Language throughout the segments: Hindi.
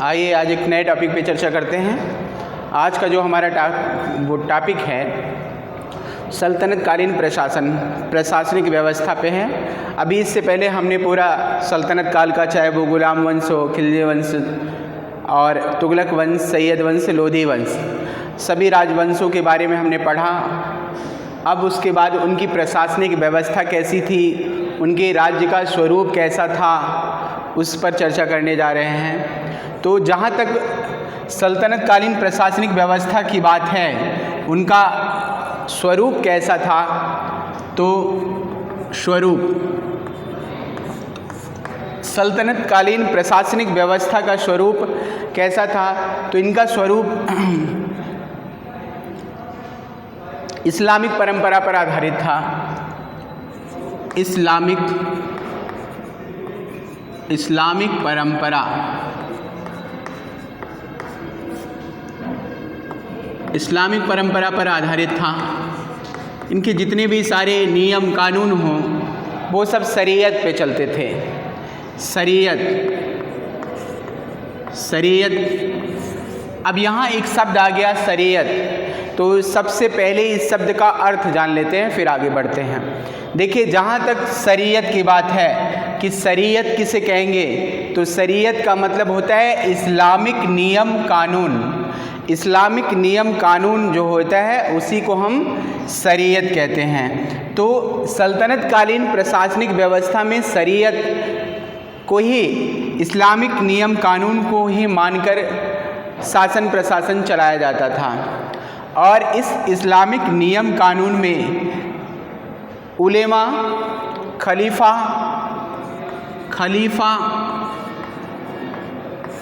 आइए आज एक नए टॉपिक पे चर्चा करते हैं। आज का जो हमारा टॉपिक है सल्तनतकालीन प्रशासनिक व्यवस्था पे है। अभी इससे पहले हमने पूरा सल्तनत काल का, चाहे वो गुलाम वंश हो, खिलजी वंश और तुगलक वंश, सैयद वंश, लोधी वंश, सभी राजवंशों के बारे में हमने पढ़ा। अब उसके बाद उनकी प्रशासनिक व्यवस्था कैसी थी, उनके राज्य का स्वरूप कैसा था, उस पर चर्चा करने जा रहे हैं। तो जहाँ तक सल्तनतकालीन प्रशासनिक व्यवस्था की बात है, उनका स्वरूप कैसा था, तो सल्तनतकालीन प्रशासनिक व्यवस्था का स्वरूप कैसा था, तो इनका स्वरूप इस्लामिक परंपरा पर आधारित था। इस्लामिक परंपरा पर आधारित था। इनके जितने भी सारे नियम कानून हों वो सब शरीयत पे चलते थे। शरीयत। अब यहाँ एक शब्द आ गया शरीयत, तो सबसे पहले इस शब्द का अर्थ जान लेते हैं, फिर आगे बढ़ते हैं। देखिए, जहाँ तक शरीयत की बात है कि शरीयत किसे कहेंगे, तो शरीयत का मतलब होता है इस्लामिक नियम कानून। इस्लामिक नियम कानून जो होता है उसी को हम शरीयत कहते हैं। तो सल्तनतकालीन प्रशासनिक व्यवस्था में शरीयत को ही, इस्लामिक नियम कानून को ही मानकर शासन प्रशासन चलाया जाता था। और इस इस्लामिक नियम कानून में उलेमा, खलीफा,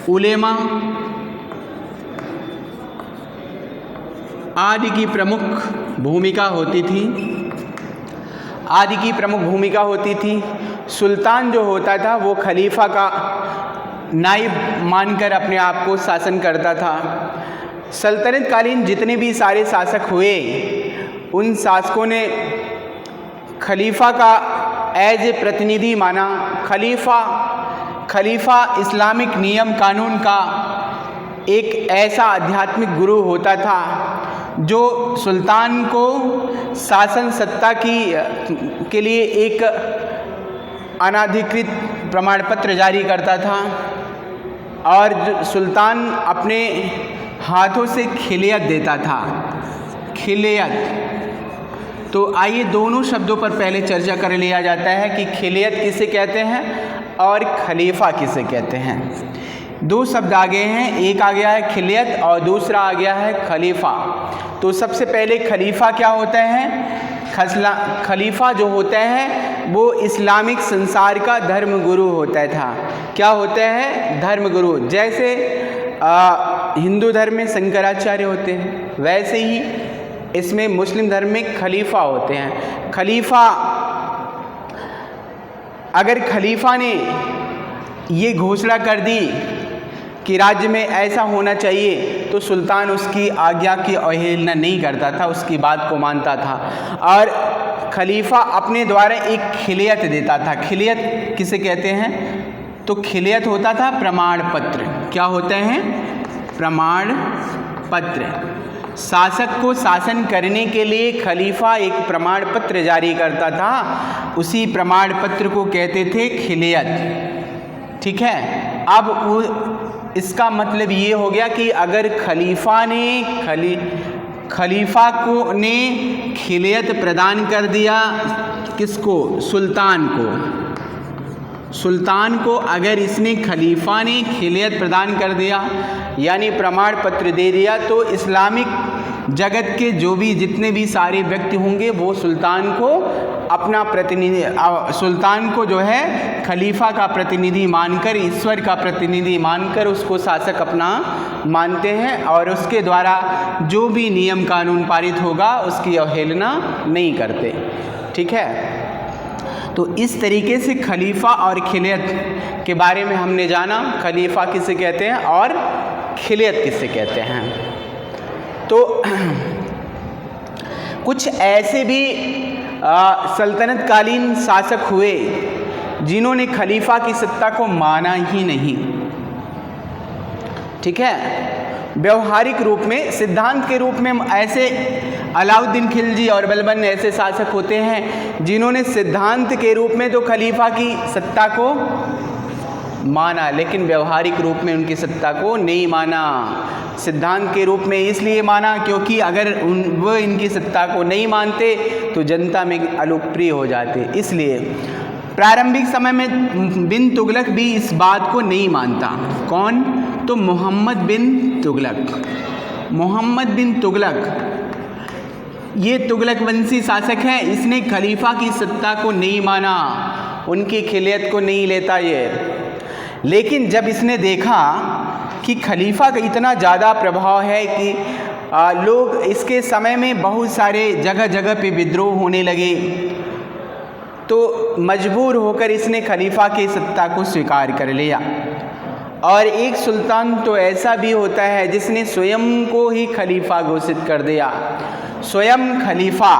उलेमा आदि की प्रमुख भूमिका होती थी। सुल्तान जो होता था वो खलीफा का नाइब मानकर अपने आप को शासन करता था। सल्तनतकालीन जितने भी सारे शासक हुए, उन शासकों ने खलीफा का एज ए प्रतिनिधि माना। खलीफा इस्लामिक नियम कानून का एक ऐसा आध्यात्मिक गुरु होता था जो सुल्तान को शासन सत्ता के लिए एक अनाधिकृत प्रमाण पत्र जारी करता था, और सुल्तान अपने हाथों से खिलियत देता था। तो आइए दोनों शब्दों पर पहले चर्चा कर लिया जाता है कि खिलियत किसे कहते हैं और खलीफा किसे कहते हैं। दो शब्द आ गए हैं, एक आ गया है खिलियत और दूसरा आ गया है खलीफा। तो सबसे पहले खलीफा क्या होता है? खलीफा जो होता है वो इस्लामिक संसार का धर्म गुरु होता था। क्या होता है? धर्म गुरु। जैसे हिंदू धर्म में शंकराचार्य होते हैं, वैसे ही इसमें मुस्लिम धर्म में खलीफा होते हैं। अगर खलीफा ने ये घोषणा कर दी कि राज्य में ऐसा होना चाहिए, तो सुल्तान उसकी आज्ञा की अवहेलना नहीं करता था, उसकी बात को मानता था। और खलीफा अपने द्वारा एक खिलियत देता था। खिलियत किसे कहते हैं? तो खिलियत होता था प्रमाण पत्र। क्या होता है? प्रमाण पत्र। शासक को शासन करने के लिए खलीफा एक प्रमाण पत्र जारी करता था, उसी प्रमाण पत्र को कहते थे खिलियत। ठीक है। अब इसका मतलब ये हो गया कि अगर खलीफा ने खिलियत प्रदान कर दिया, किसको? सुल्तान को अगर खलीफा ने खिलियत प्रदान कर दिया, यानी प्रमाण पत्र दे दिया, तो इस्लामिक जगत के जितने भी सारे व्यक्ति होंगे वो सुल्तान को जो है खलीफा का प्रतिनिधि मानकर, ईश्वर का प्रतिनिधि मानकर उसको शासक अपना मानते हैं, और उसके द्वारा जो भी नियम कानून पारित होगा उसकी अवहेलना नहीं करते। ठीक है। तो इस तरीके से खलीफा और खिलियत के बारे में हमने जाना। खलीफा किसे कहते हैं और खिलियत किसे कहते हैं। तो कुछ ऐसे भी सल्तनतकालीन शासक हुए जिन्होंने खलीफा की सत्ता को माना ही नहीं। ठीक है। व्यवहारिक रूप में, सिद्धांत के रूप में ऐसे अलाउद्दीन खिलजी और बलबन ऐसे शासक होते हैं जिन्होंने सिद्धांत के रूप में तो खलीफा की सत्ता को माना, लेकिन व्यवहारिक रूप में उनकी सत्ता को नहीं माना। सिद्धांत के रूप में इसलिए माना क्योंकि अगर वो इनकी सत्ता को नहीं मानते तो जनता में अलोकप्रिय हो जाते। इसलिए प्रारंभिक समय में बिन तुगलक भी इस बात को नहीं मानता। कौन? तो मोहम्मद बिन तुगलक। मोहम्मद बिन तुगलक ये तुगलक वंशी शासक है, इसने खलीफा की सत्ता को नहीं माना, उनकी खिलियत को नहीं लेता ये। लेकिन जब इसने देखा कि खलीफा का इतना ज़्यादा प्रभाव है कि लोग इसके समय में बहुत सारे जगह जगह पे विद्रोह होने लगे, तो मजबूर होकर इसने खलीफा की सत्ता को स्वीकार कर लिया। और एक सुल्तान तो ऐसा भी होता है जिसने स्वयं को ही खलीफा घोषित कर दिया, स्वयं खलीफा,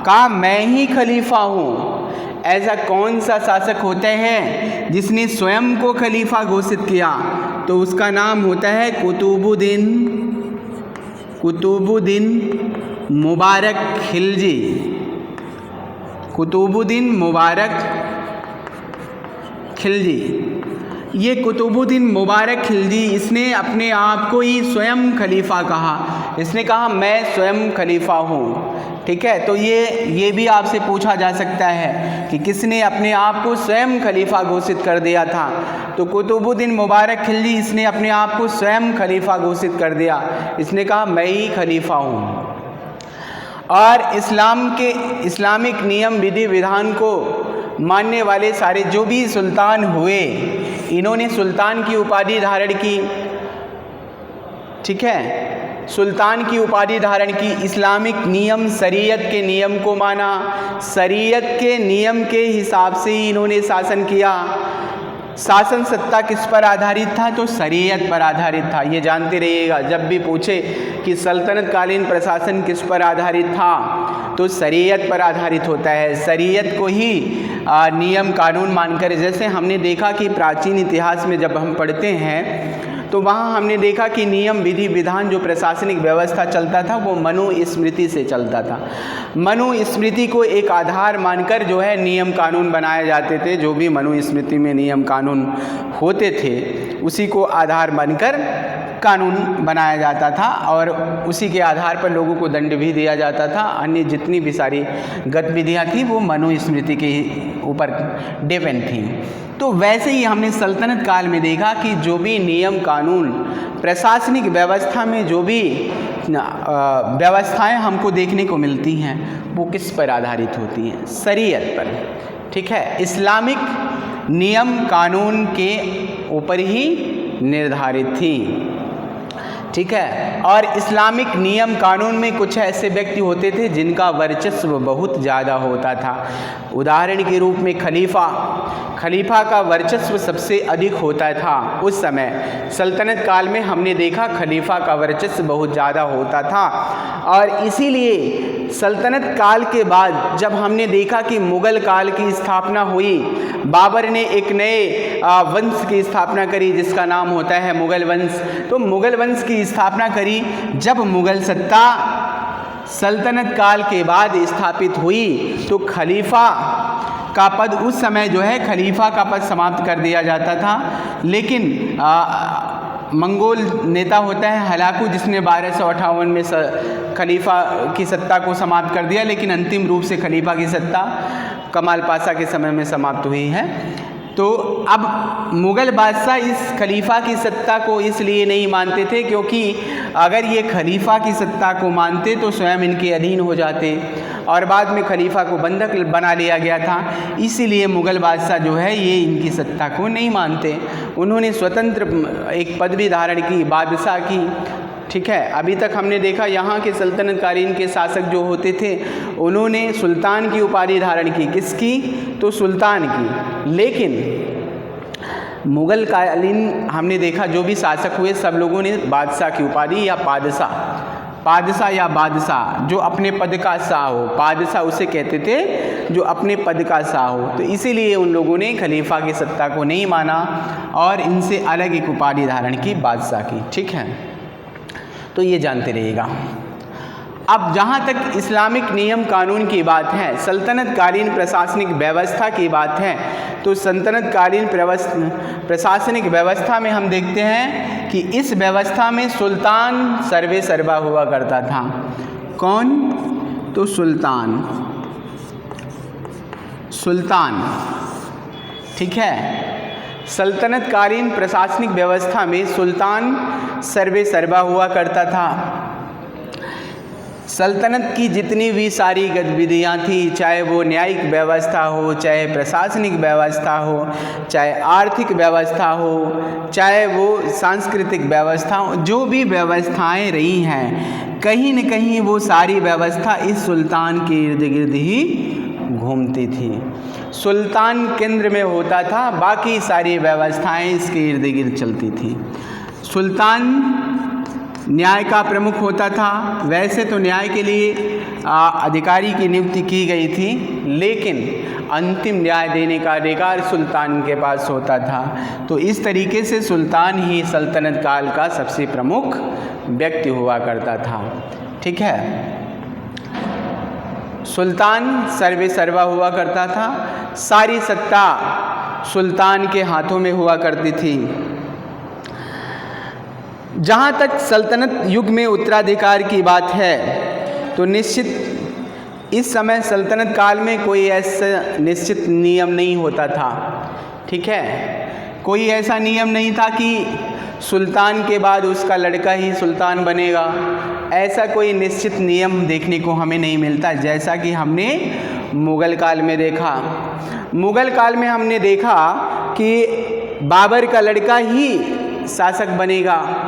कहा मैं ही खलीफा हूँ। ऐसा कौन सा शासक होते हैं जिसने स्वयं को खलीफा घोषित किया? तो उसका नाम होता है कुतुबुद्दीन मुबारक खिलजी। कुतुबुद्दीन मुबारक खिलजी, ये कुतुबुद्दीन मुबारक खिलजी, इसने अपने आप को ही स्वयं खलीफा कहा। इसने कहा मैं स्वयं खलीफा हूँ। ठीक है, तो ये भी आपसे पूछा जा सकता है कि किसने अपने आप को स्वयं खलीफा घोषित कर दिया था? तो कुतुबुद्दीन मुबारक खिलजी, इसने अपने आप को स्वयं खलीफा घोषित कर दिया। इसने कहा मैं ही खलीफा हूँ। और इस्लामिक नियम विधि विधान को मानने वाले सारे जो भी सुल्तान हुए, इन्होंने सुल्तान की उपाधि धारण की। ठीक है, सुल्तान की उपाधि धारण की, इस्लामिक नियम शरीयत के नियम को माना, शरीयत के नियम के हिसाब से ही इन्होंने शासन किया। शासन सत्ता किस पर आधारित था? तो शरीयत पर आधारित था। ये जानते रहिएगा, जब भी पूछे कि सल्तनत कालीन प्रशासन किस पर आधारित था, तो शरीयत पर आधारित होता है। शरीयत को ही नियम कानून मानकर, जैसे हमने देखा कि प्राचीन इतिहास में जब हम पढ़ते हैं तो वहाँ हमने देखा कि नियम विधि विधान जो प्रशासनिक व्यवस्था चलता था वो मनुस्मृति से चलता था। मनुस्मृति को एक आधार मानकर जो है नियम कानून बनाए जाते थे। जो भी मनुस्मृति में नियम कानून होते थे उसी को आधार मानकर कानून बनाया जाता था और उसी के आधार पर लोगों को दंड भी दिया जाता था। अन्य जितनी भी सारी गतिविधियाँ थी वो मनुस्मृति के ऊपर डिपेंड थी। तो वैसे ही हमने सल्तनत काल में देखा कि जो भी नियम कानून प्रशासनिक व्यवस्था में जो भी व्यवस्थाएं हमको देखने को मिलती हैं वो किस पर आधारित होती हैं? शरीयत पर। ठीक है, इस्लामिक नियम कानून के ऊपर ही निर्धारित थी। ठीक है, और इस्लामिक नियम कानून में कुछ ऐसे व्यक्ति होते थे जिनका वर्चस्व बहुत ज़्यादा होता था। उदाहरण के रूप में खलीफा का वर्चस्व सबसे अधिक होता था उस समय। सल्तनत काल में हमने देखा खलीफा का वर्चस्व बहुत ज़्यादा होता था। और इसीलिए सल्तनत काल के बाद जब हमने देखा कि मुग़ल काल की स्थापना हुई, बाबर ने एक नए वंश की स्थापना करी जिसका नाम होता है मुग़ल वंश। तो मुग़ल वंश की स्थापना करी। जब मुग़ल सत्ता सल्तनत काल के बाद स्थापित हुई तो खलीफा का पद उस समय जो है खलीफा का पद समाप्त कर दिया जाता था। लेकिन मंगोल नेता होता है हलाकू, जिसने 1258 में खलीफा की सत्ता को समाप्त कर दिया, लेकिन अंतिम रूप से खलीफा की सत्ता कमाल पाशा के समय में समाप्त हुई है। तो अब मुग़ल बादशाह इस खलीफा की सत्ता को इसलिए नहीं मानते थे क्योंकि अगर ये खलीफा की सत्ता को मानते तो स्वयं इनके अधीन हो जाते, और बाद में खलीफा को बंधक बना लिया गया था। इसीलिए मुग़ल बादशाह जो है ये इनकी सत्ता को नहीं मानते। उन्होंने स्वतंत्र एक पदवी धारण की, बादशाह की। ठीक है, अभी तक हमने देखा यहाँ के सल्तनत कालीन के शासक जो होते थे उन्होंने सुल्तान की उपाधि धारण की। किसकी? तो सुल्तान की। लेकिन मुग़ल कालीन हमने देखा जो भी शासक हुए सब लोगों ने बादशाह की उपाधि या पादशाह पादशाह या बादशाह जो अपने पद का शाह हो, पादशाह उसे कहते थे जो अपने पद का शाह हो। तो इसीलिए उन लोगों ने खलीफा की सत्ता को नहीं माना और इनसे अलग एक उपाधि धारण की, बादशाह की। ठीक है, तो ये जानते रहिएगा। अब जहाँ तक इस्लामिक नियम कानून की बात है, सल्तनत कालीन प्रशासनिक व्यवस्था की बात है, तो सल्तनत कालीन प्रशासनिक व्यवस्था में हम देखते हैं कि इस व्यवस्था में सुल्तान सर्वे सर्वा हुआ करता था। कौन? तो सुल्तान। ठीक है, सल्तनत कालीन प्रशासनिक व्यवस्था में सुल्तान सर्वे सर्वा हुआ करता था। सल्तनत की जितनी भी सारी गतिविधियाँ थी, चाहे वो न्यायिक व्यवस्था हो, चाहे प्रशासनिक व्यवस्था हो, चाहे आर्थिक व्यवस्था हो, चाहे वो सांस्कृतिक व्यवस्था हो, जो भी व्यवस्थाएं रही हैं, कहीं न कहीं वो सारी व्यवस्था इस सुल्तान के इर्द गिर्द ही घूमती थी। सुल्तान केंद्र में होता था, बाकी सारी व्यवस्थाएं इसके इर्द गिर्द चलती थी। सुल्तान न्याय का प्रमुख होता था। वैसे तो न्याय के लिए अधिकारी की नियुक्ति की गई थी, लेकिन अंतिम न्याय देने का अधिकार सुल्तान के पास होता था। तो इस तरीके से सुल्तान ही सल्तनत काल का सबसे प्रमुख व्यक्ति हुआ करता था। ठीक है, सुल्तान सर्वे सर्वा हुआ करता था। सारी सत्ता सुल्तान के हाथों में हुआ करती थी। जहाँ तक सल्तनत युग में उत्तराधिकार की बात है, तो निश्चित इस समय सल्तनत काल में कोई ऐसा निश्चित नियम नहीं होता था। ठीक है, कोई ऐसा नियम नहीं था कि सुल्तान के बाद उसका लड़का ही सुल्तान बनेगा। ऐसा कोई निश्चित नियम देखने को हमें नहीं मिलता, जैसा कि हमने मुग़ल काल में देखा। मुग़ल काल में हमने देखा कि बाबर का लड़का ही शासक बनेगा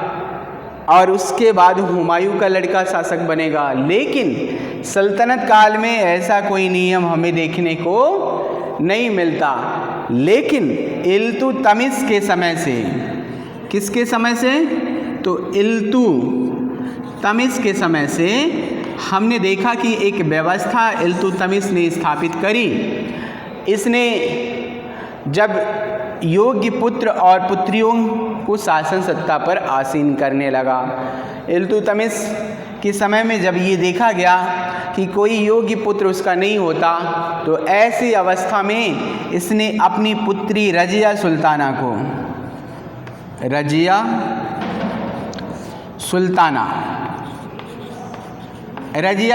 और उसके बाद हुमायूं का लड़का शासक बनेगा। लेकिन सल्तनत काल में ऐसा कोई नियम हमें देखने को नहीं मिलता। लेकिन इल्तुतमिश के समय से, किसके समय से? तो इल्तुतमिश के समय से हमने देखा कि एक व्यवस्था इल्तुतमिश ने स्थापित करी। इसने जब योग्य पुत्र और पुत्रियों को शासन सत्ता पर आसीन करने लगा, इल्तुतमिश के समय में जब ये देखा गया कि कोई योग्य पुत्र उसका नहीं होता, तो ऐसी अवस्था में इसने अपनी पुत्री रजिया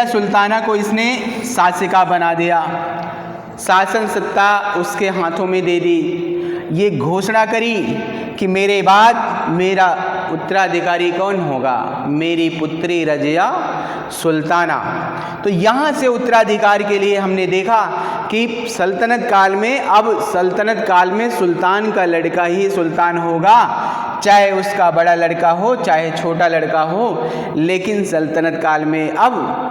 सुल्ताना को इसने शासिका बना दिया। शासन सत्ता उसके हाथों में दे दी। ये घोषणा करी कि मेरे बाद मेरा उत्तराधिकारी कौन होगा? मेरी पुत्री रजिया सुल्ताना। तो यहाँ से उत्तराधिकार के लिए हमने देखा कि सल्तनत काल में सुल्तान का लड़का ही सुल्तान होगा, चाहे उसका बड़ा लड़का हो चाहे छोटा लड़का हो। लेकिन सल्तनत काल में अब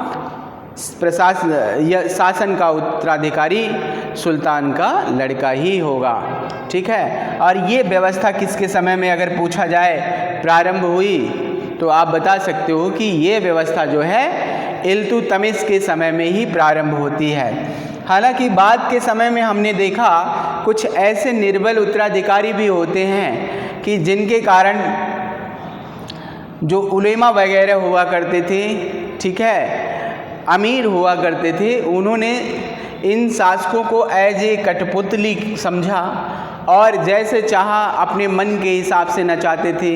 शासन का उत्तराधिकारी सुल्तान का लड़का ही होगा। ठीक है, और ये व्यवस्था किसके समय में अगर पूछा जाए प्रारंभ हुई, तो आप बता सकते हो कि ये व्यवस्था जो है इल्तुतमिश के समय में ही प्रारंभ होती है। हालांकि बाद के समय में हमने देखा कुछ ऐसे निर्बल उत्तराधिकारी भी होते हैं कि जिनके कारण जो उलेमा वगैरह हुआ करते थे, ठीक है, अमीर हुआ करते थे, उन्होंने इन शासकों को एज ए कठपुतली समझा और जैसे चाहा अपने मन के हिसाब से नचाते थे।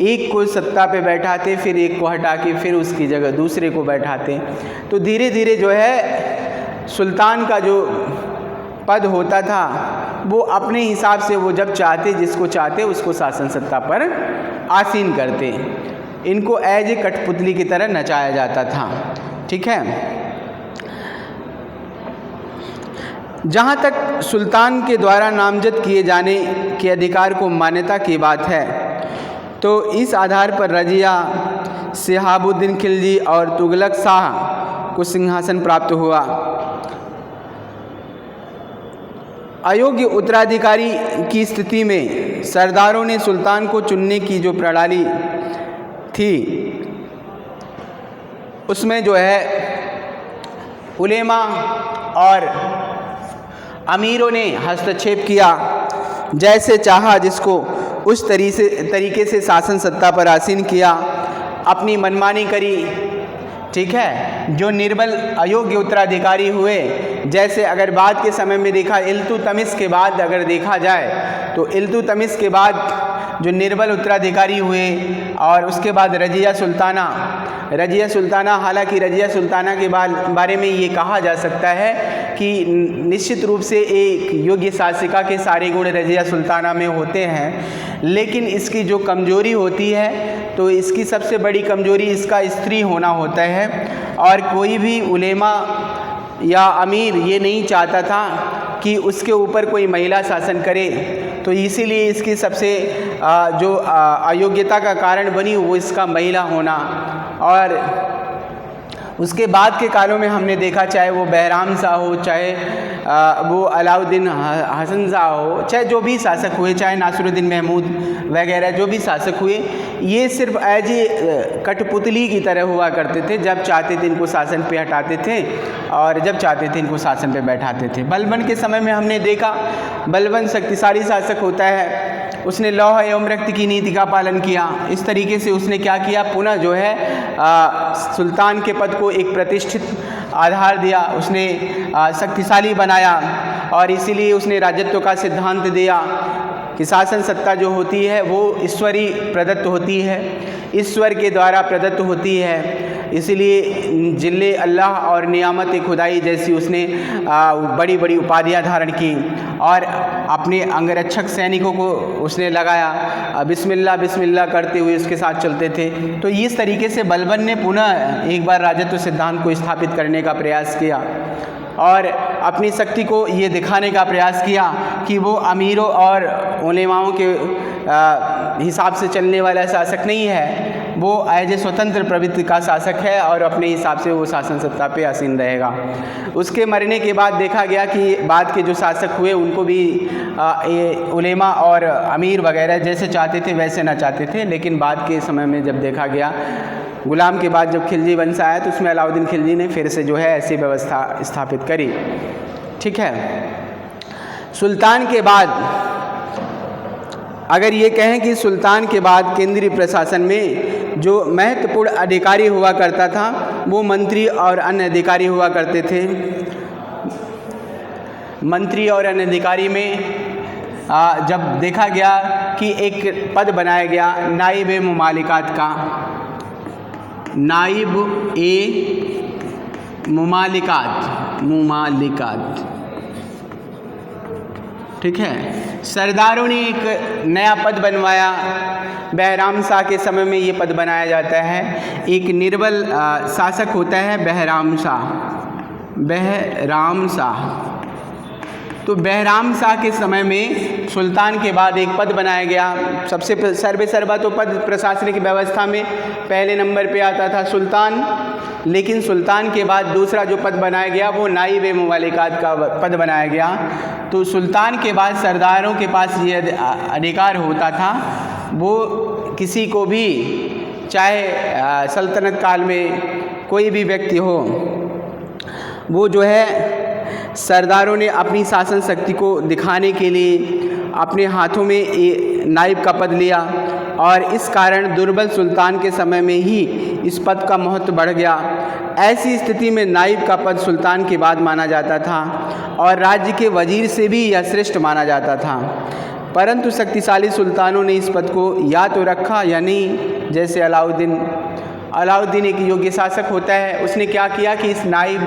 एक को सत्ता पे बैठाते, फिर एक को हटा के फिर उसकी जगह दूसरे को बैठाते। तो धीरे धीरे जो है सुल्तान का जो पद होता था वो अपने हिसाब से वो जब चाहते, जिसको चाहते उसको शासन सत्ता पर आसीन करते। इनको एज ए कठपुतली की तरह नचाया जाता था। ठीक है, जहाँ तक सुल्तान के द्वारा नामजद किए जाने के अधिकार को मान्यता की बात है, तो इस आधार पर रजिया, शिहाबुद्दीन खिलजी और तुगलक शाह को सिंहासन प्राप्त हुआ। अयोग्य उत्तराधिकारी की स्थिति में सरदारों ने सुल्तान को चुनने की जो प्रणाली थी उसमें जो है उलेमा और अमीरों ने हस्तक्षेप किया, जैसे चाहा जिसको उस तरीके से शासन सत्ता पर आसीन किया, अपनी मनमानी करी। ठीक है, जो निर्बल अयोग्य उत्तराधिकारी हुए, जैसे अगर बाद के समय में देखा इल्तुतमिश के बाद अगर देखा जाए तो इल्तुतमिश के बाद जो निर्बल उत्तराधिकारी हुए और उसके बाद रजिया सुल्ताना, हालांकि रजिया सुल्ताना के बारे में ये कहा जा सकता है कि निश्चित रूप से एक योग्य शासिका के सारे गुण रजिया सुल्ताना में होते हैं, लेकिन इसकी जो कमजोरी होती है तो इसकी सबसे बड़ी कमजोरी इसका स्त्री होना होता है। और कोई भी उलेमा या अमीर ये नहीं चाहता था कि उसके ऊपर कोई महिला शासन करे, तो इसीलिए इसकी सबसे जो अयोग्यता का कारण बनी वो इसका महिला होना। और उसके बाद के कालों में हमने देखा, चाहे वो बहराम शाह हो, चाहे वो अलाउद्दीन हसन शाह हो, चाहे जो भी शासक हुए, चाहे नासिरुद्दीन महमूद वगैरह जो भी शासक हुए, ये सिर्फ एज ए कठपुतली की तरह हुआ करते थे। जब चाहते थे इनको शासन पे हटाते थे और जब चाहते थे इनको शासन पे बैठाते थे। बलबन के समय में हमने देखा, बलबन शक्तिशाली शासक होता है, उसने लौह एवं रक्त की नीति का पालन किया। इस तरीके से उसने क्या किया, पुनः जो है सुल्तान के पद को एक प्रतिष्ठित आधार दिया, उसने शक्तिशाली बनाया और इसीलिए उसने राजत्व का सिद्धांत दिया कि शासन सत्ता जो होती है वो ईश्वरी प्रदत्त होती है, ईश्वर के द्वारा प्रदत्त होती है। इसीलिए जिले अल्लाह और नियामत खुदाई जैसी उसने बड़ी बड़ी उपाधियाँ धारण की और अपने अंगरक्षक सैनिकों को उसने लगाया, बिस्मिल्लाह बिस्मिल्लाह करते हुए उसके साथ चलते थे। तो इस तरीके से बलबन ने पुनः एक बार राजत्व सिद्धांत को स्थापित करने का प्रयास किया और अपनी शक्ति को ये दिखाने का प्रयास किया कि वो अमीरों और उलेमाओं के हिसाब से चलने वाला शासक नहीं है, वो एज ए स्वतंत्र प्रवृत्ति का शासक है और अपने हिसाब से वो शासन सत्ता पे आसीन रहेगा। उसके मरने के बाद देखा गया कि बाद के जो शासक हुए उनको भी उलेमा और अमीर वगैरह जैसे चाहते थे वैसे ना चाहते थे, लेकिन बाद के समय में जब देखा गया, गुलाम के बाद जब खिलजी वंश आया तो उसमें अलाउद्दीन खिलजी ने फिर से जो है ऐसी व्यवस्था स्थापित करी। ठीक है, सुल्तान के बाद अगर ये कहें कि सुल्तान के बाद केंद्रीय प्रशासन में जो महत्वपूर्ण अधिकारी हुआ करता था वो मंत्री और अन्य अधिकारी हुआ करते थे। मंत्री और अन्य अधिकारी में जब देखा गया कि एक पद बनाया गया नाइब ए मुमालिकात का, नाइब ए मुमालिकात, ठीक है। सरदारों ने एक नया पद बनवाया, बहराम शाह के समय में ये पद बनाया जाता है। एक निर्बल शासक होता है बहराम शाह। तो बहराम शाह के समय में सुल्तान के बाद एक पद बनाया गया। सबसे सर्वेसर्वा तो पद प्रशासनिक व्यवस्था में पहले नंबर पे आता था सुल्तान, लेकिन सुल्तान के बाद दूसरा जो पद बनाया गया वो नाइब ए मुमालिकात का पद बनाया गया। तो सुल्तान के बाद सरदारों के पास ये अधिकार होता था, वो किसी को भी चाहे सल्तनत काल में कोई भी व्यक्ति हो, वो जो है सरदारों ने अपनी शासन शक्ति को दिखाने के लिए अपने हाथों में नाइब का पद लिया और इस कारण दुर्बल सुल्तान के समय में ही इस पद का महत्व बढ़ गया। ऐसी स्थिति में नाइब का पद सुल्तान के बाद माना जाता था और राज्य के वजीर से भी यह श्रेष्ठ माना जाता था। परंतु शक्तिशाली सुल्तानों ने इस पद को या तो रखा या नहीं। जैसे अलाउद्दीन एक योग्य शासक होता है, उसने क्या किया कि इस नाइब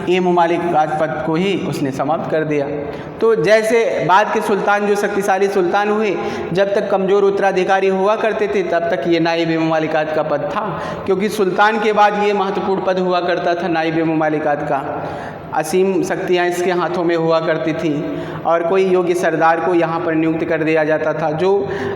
ए मुमालिकात पद को ही उसने समाप्त कर दिया। तो जैसे बाद के सुल्तान जो शक्तिशाली सुल्तान हुए, जब तक कमज़ोर उत्तराधिकारी हुआ करते थे तब तक ये नाइब ए मुमालिकात का पद था, क्योंकि सुल्तान के बाद ये महत्वपूर्ण पद हुआ करता था नाइब ए मुमालिकात का। असीम शक्तियाँ इसके हाथों में हुआ करती थी और कोई योग्य सरदार को यहाँ पर नियुक्त कर दिया जाता था जो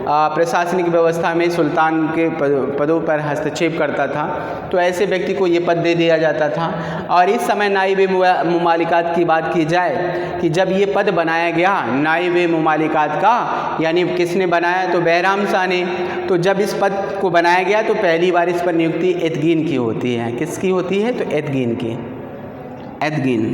प्रशासनिक व्यवस्था में सुल्तान के पदों पर हस्तक्षेप करता था। तो ऐसे व्यक्ति को ये पद दे दिया जाता था। और इस समय नाइब मुमालिकात की बात की जाए कि जब ये पद बनाया गया नाइब मुमालिकात का, यानी किसने बनाया, तो बैराम शाह ने। तो जब इस पद को बनाया गया तो पहली बार इस पर नियुक्ति एतगीन की होती है। किसकी होती है? तो एतगीन की। एतगीन,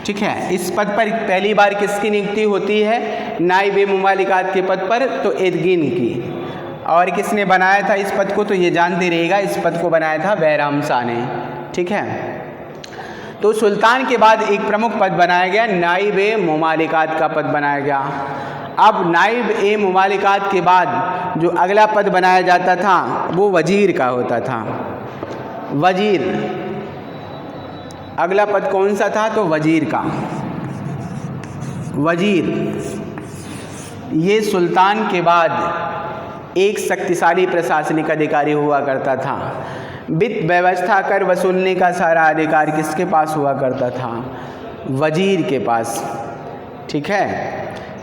ठीक है। इस पद पर पहली बार किसकी नियुक्ति होती है? नाइब मुमालिकात के पद पर तो एतगीन की। और किसने बनाया था इस पद को? तो ये जानते रहिएगा, इस पद को बनाया था बैराम शाह ने, ठीक है। तो सुल्तान के बाद एक प्रमुख पद बनाया गया, नाइब मुमालिकात का पद बनाया गया। अब नाइब ए मुमालिकात के बाद जो अगला पद बनाया जाता था वो वजीर का होता था। वजीर, अगला पद कौन सा था? तो वजीर का। वजीर ये सुल्तान के बाद एक शक्तिशाली प्रशासनिक अधिकारी हुआ करता था। वित्त व्यवस्था, कर वसूलने का सारा अधिकार किसके पास हुआ करता था? वजीर के पास, ठीक है।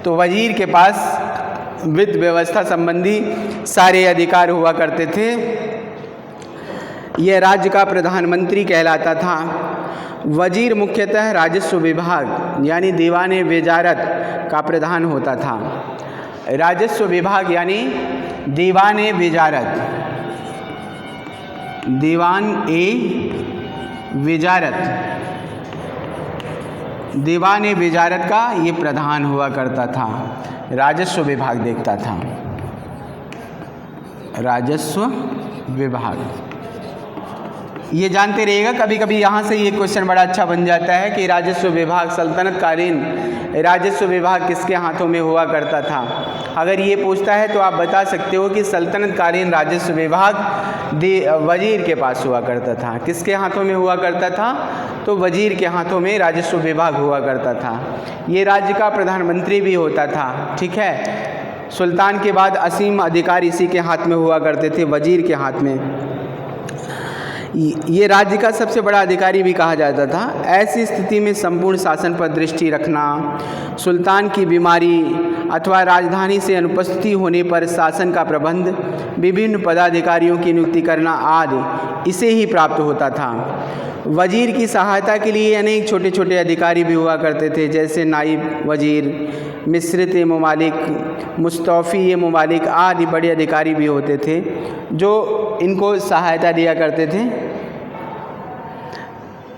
तो वजीर के पास वित्त व्यवस्था संबंधी सारे अधिकार हुआ करते थे। यह राज्य का प्रधानमंत्री कहलाता था। वजीर मुख्यतः राजस्व विभाग यानी दीवान ए वजारत का प्रधान होता था। राजस्व विभाग यानी दीवान ए वजारत, दीवान ए वजारत, दीवान ए वजारत का ये प्रधान हुआ करता था। राजस्व विभाग देखता था, राजस्व विभाग। ये जानते रहिएगा, कभी कभी यहाँ से ये क्वेश्चन बड़ा अच्छा बन जाता है कि राजस्व विभाग सल्तनत कालीन राजस्व विभाग किसके हाथों में हुआ करता था। अगर ये पूछता है तो आप बता सकते हो कि सल्तनत कालीन राजस्व विभाग वजीर के पास हुआ करता था। किसके हाथों में हुआ करता था? तो वजीर के हाथों में राजस्व विभाग हुआ करता था। ये राज्य का प्रधानमंत्री भी होता था, ठीक है। सुल्तान के बाद असीम अधिकार इसी के हाथ में हुआ करते थे, वजीर के हाथ में। ये राज्य का सबसे बड़ा अधिकारी भी कहा जाता था। ऐसी स्थिति में संपूर्ण शासन पर दृष्टि रखना, सुल्तान की बीमारी अथवा राजधानी से अनुपस्थिति होने पर शासन का प्रबंध, विभिन्न पदाधिकारियों की नियुक्ति करना आदि इसे ही प्राप्त होता था। वजीर की सहायता के लिए अनेक छोटे छोटे अधिकारी भी हुआ करते थे, जैसे नाइब वजीर, मिश्रित ए मुमालिक, मुस्तौफ़ी ए मुमालिक आदि बड़े अधिकारी भी होते थे जो इनको सहायता दिया करते थे,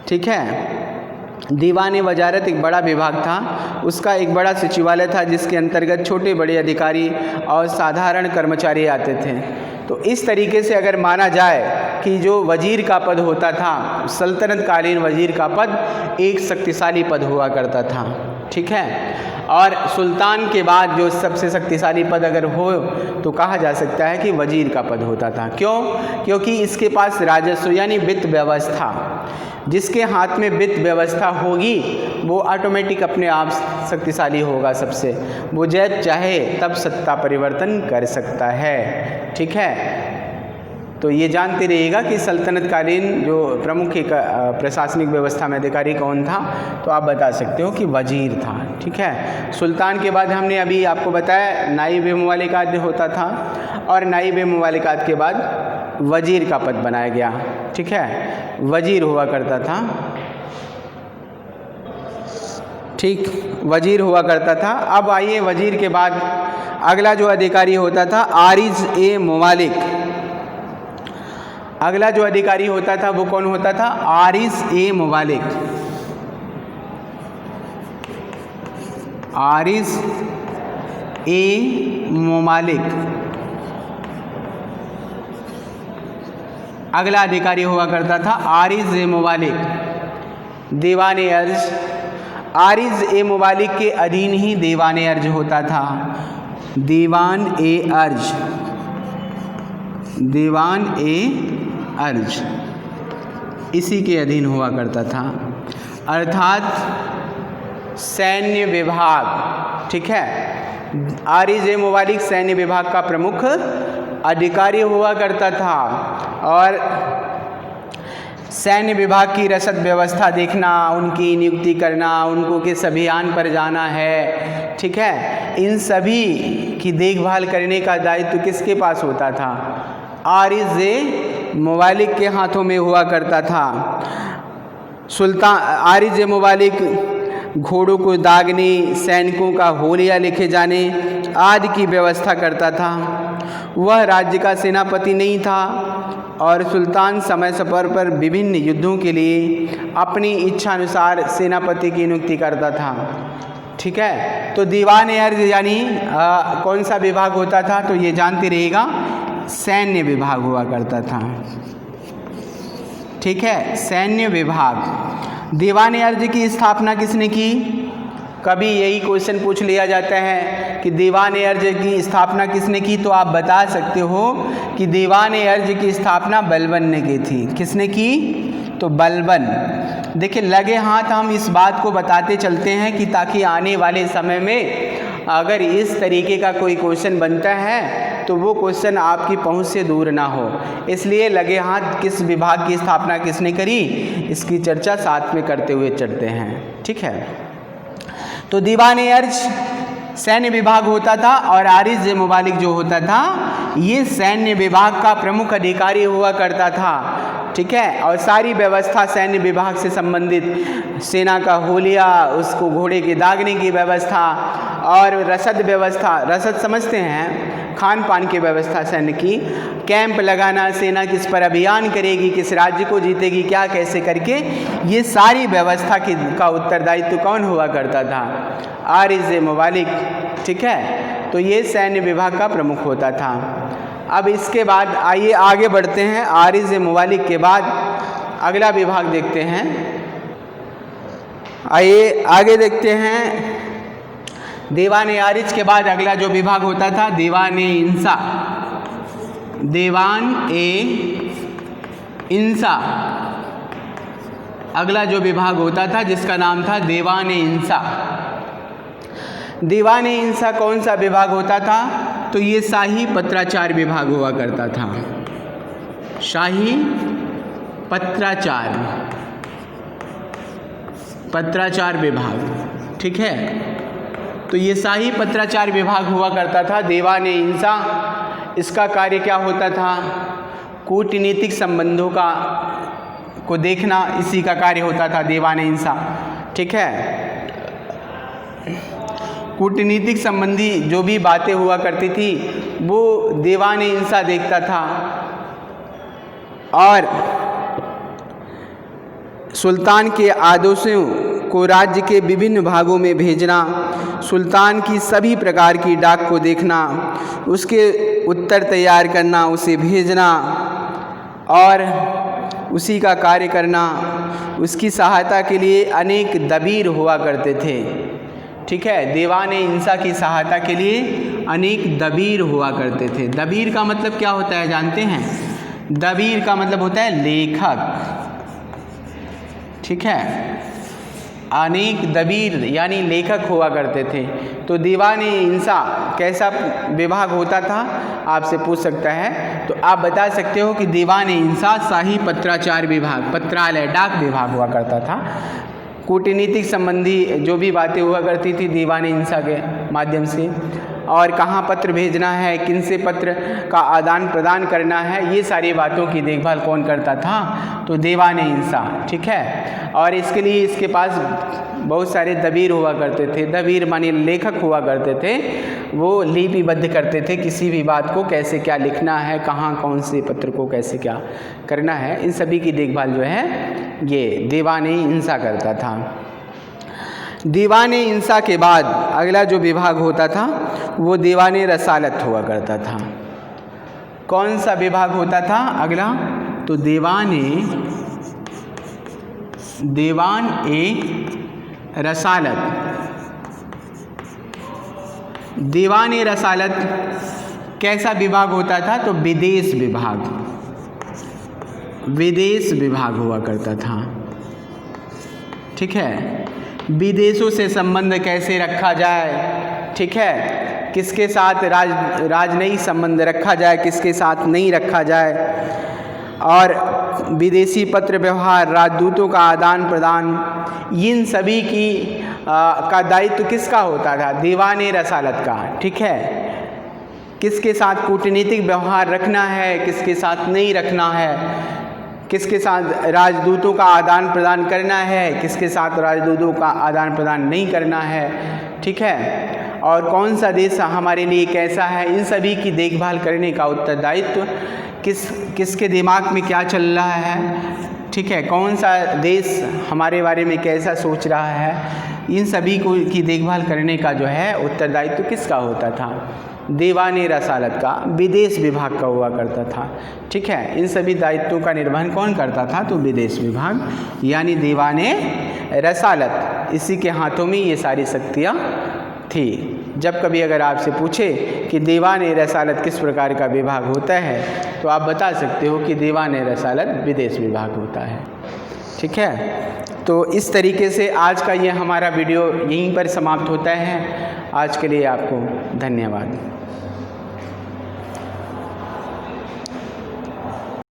ठीक है। दीवान ए वजारत एक बड़ा विभाग था, उसका एक बड़ा सचिवालय था जिसके अंतर्गत छोटे बड़े अधिकारी और साधारण कर्मचारी आते थे। तो इस तरीके से अगर माना जाए कि जो वजीर का पद होता था, सल्तनत कालीन वजीर का पद एक शक्तिशाली पद हुआ करता था, ठीक है। और सुल्तान के बाद जो सबसे शक्तिशाली पद अगर हो तो कहा जा सकता है कि वजीर का पद होता था। क्यों? क्योंकि इसके पास राजस्व यानी वित्त व्यवस्था, जिसके हाथ में वित्त व्यवस्था होगी वो ऑटोमेटिक अपने आप शक्तिशाली होगा सबसे। वो जब चाहे तब सत्ता परिवर्तन कर सकता है, ठीक है। तो ये जानते रहिएगा कि सल्तनत कालीन जो प्रमुख एक प्रशासनिक व्यवस्था में अधिकारी कौन था, तो आप बता सकते हो कि वजीर था, ठीक है। सुल्तान के बाद हमने अभी आपको बताया नाइब मुमालिकात होता था और नाइब मुमालिकात के बाद वजीर का पद बनाया गया, ठीक है। वजीर हुआ करता था, ठीक, वजीर हुआ करता था। अब आइए वजीर के बाद अगला जो अधिकारी होता था आरिज ए मुमालिक। अगला जो अधिकारी होता था वो कौन होता था? आरिज ए मुमालिक। आरिज ए मुमालिक अगला अधिकारी हुआ करता था आरिज ए मुमालिक, दीवान ए अर्ज। आरिज ए मुमालिक के अधीन ही दीवान ए अर्ज होता था। दीवान ए अर्ज, दीवान ए अर्ज इसी के अधीन हुआ करता था, अर्थात सैन्य विभाग, ठीक है। आरिज ए मुमालिक सैन्य विभाग का प्रमुख अधिकारी हुआ करता था और सैन्य विभाग की रसद व्यवस्था देखना, उनकी नियुक्ति करना, उनको किस अभियान पर जाना है, ठीक है, इन सभी की देखभाल करने का दायित्व किसके पास होता था? आरिज़ मुबालिक के हाथों में हुआ करता था। सुल्तान आरिज़ मुबालिक घोड़ों को दागने, सैनिकों का होलिया लिखे जाने आदि की व्यवस्था करता था। वह राज्य का सेनापति नहीं था और सुल्तान समय समय पर विभिन्न युद्धों के लिए अपनी इच्छा अनुसार सेनापति की नियुक्ति करता था। ठीक है, तो दीवान अर्ज यानी कौन सा विभाग होता था? तो ये जानते रहिएगा, सैन्य विभाग हुआ करता था। ठीक है, सैन्य विभाग। दीवान अर्ज की स्थापना किसने की? कभी यही क्वेश्चन पूछ लिया जाता है कि दीवान अर्ज की स्थापना किसने की, तो आप बता सकते हो कि दीवान अर्ज की स्थापना बलबन ने की थी। किसने की? तो बलबन। देखिए, लगे हाथ हम इस बात को बताते चलते हैं कि ताकि आने वाले समय में अगर इस तरीके का कोई क्वेश्चन बनता है तो वो क्वेश्चन आपकी पहुंच से दूर ना हो, इसलिए लगे हाथ किस विभाग की स्थापना किसने करी, इसकी चर्चा साथ में करते हुए चलते हैं। ठीक है, तो दीवान अर्ज सैन्य विभाग होता था और आरिज़ मुबालिक जो होता था ये सैन्य विभाग का प्रमुख अधिकारी हुआ करता था। ठीक है, और सारी व्यवस्था सैन्य विभाग से संबंधित, सेना का होलिया, उसको घोड़े के दागने की व्यवस्था और रसद व्यवस्था, रसद समझते हैं, खान पान की व्यवस्था सैन्य की, कैंप लगाना, सेना किस पर अभियान करेगी, किस राज्य को जीतेगी, क्या कैसे करके, ये सारी व्यवस्था का उत्तरदायित्व कौन हुआ करता था? आरिज़ मुबालिक। ठीक है, तो ये सैन्य विभाग का प्रमुख होता था। अब इसके बाद आइए आगे बढ़ते हैं। आरिज़ मुबालिक के बाद अगला विभाग देखते हैं। आइए आगे देखते हैं। दीवान आरिज़ के बाद अगला जो विभाग होता था दीवान इंसा। दीवान इंसा अगला जो विभाग होता था जिसका नाम था दीवान इंसा। दीवान इंसा कौन सा विभाग होता था? तो ये शाही पत्राचार विभाग हुआ करता था। शाही पत्राचार विभाग। ठीक है, तो ये शाही पत्राचार विभाग हुआ करता था दीवान इंसा। इसका कार्य क्या होता था? कूटनीतिक संबंधों को देखना, इसी का कार्य होता था दीवान इंसा। ठीक है, कूटनीतिक संबंधी जो भी बातें हुआ करती थी वो दीवान इंसा देखता था और सुल्तान के आदेशों को राज्य के विभिन्न भागों में भेजना, सुल्तान की सभी प्रकार की डाक को देखना, उसके उत्तर तैयार करना, उसे भेजना और उसी का कार्य करना। उसकी सहायता के लिए अनेक दबीर हुआ करते थे। ठीक है, दीवान इंसा की सहायता के लिए अनेक दबीर हुआ करते थे। दबीर का मतलब क्या होता है जानते हैं? दबीर का मतलब होता है लेखक। ठीक है, अनेक दबीर यानी लेखक हुआ करते थे। तो दीवान इंसा कैसा विभाग होता था आपसे पूछ सकता है, तो आप बता सकते हो कि दीवान इंसा शाही पत्राचार विभाग, पत्रालय, डाक विभाग हुआ करता था। कूटनीतिक संबंधी जो भी बातें हुआ करती थी दीवान इंसा के माध्यम से, और कहाँ पत्र भेजना है, किन से पत्र का आदान प्रदान करना है, ये सारी बातों की देखभाल कौन करता था? तो दीवान इंसा। ठीक है, और इसके लिए इसके पास बहुत सारे दबीर हुआ करते थे। दबीर माने लेखक हुआ करते थे, वो लिपिबद्ध करते थे किसी भी बात को, कैसे क्या लिखना है, कहाँ कौन से पत्र को कैसे क्या करना है, इन सभी की देखभाल जो है ये दीवान इंसा करता था। दीवान इंसा के बाद अगला जो विभाग होता था वो दीवान रसालत हुआ करता था। कौन सा विभाग होता था अगला? तो दीवान रसालत। दीवान रसालत कैसा विभाग होता था? तो विदेश विभाग हुआ करता था। ठीक है, विदेशों से संबंध कैसे रखा जाए, ठीक है, किसके साथ राजनयिक संबंध रखा जाए, किसके साथ नहीं रखा जाए, और विदेशी पत्र व्यवहार, राजदूतों का आदान प्रदान, इन सभी की का दायित्व किसका होता था? दीवाने रसालत का। ठीक है, किसके साथ कूटनीतिक व्यवहार रखना है, किसके साथ नहीं रखना है, किसके साथ राजदूतों का आदान प्रदान करना है, किसके साथ राजदूतों का आदान प्रदान नहीं करना है। ठीक है, और कौन सा देश हमारे लिए कैसा है, इन सभी की देखभाल करने का उत्तरदायित्व किसके दिमाग में क्या चल रहा है। ठीक है, कौन सा देश हमारे बारे में कैसा सोच रहा है, इन सभी को की देखभाल करने का जो है उत्तरदायित्व किसका होता था? दीवाने रसालत का, विदेश विभाग का हुआ करता था। ठीक है, इन सभी दायित्वों का निर्वहन कौन करता था? तो विदेश विभाग यानी दीवाने रसालत, इसी के हाथों में ये सारी शक्तियाँ थी। जब कभी अगर आपसे पूछे कि दीवाने रसालत किस प्रकार का विभाग होता है, तो आप बता सकते हो कि दीवाने रसालत विदेश विभाग होता है। ठीक है, तो इस तरीके से आज का ये हमारा वीडियो यहीं पर समाप्त होता है। आज के लिए आपको धन्यवाद।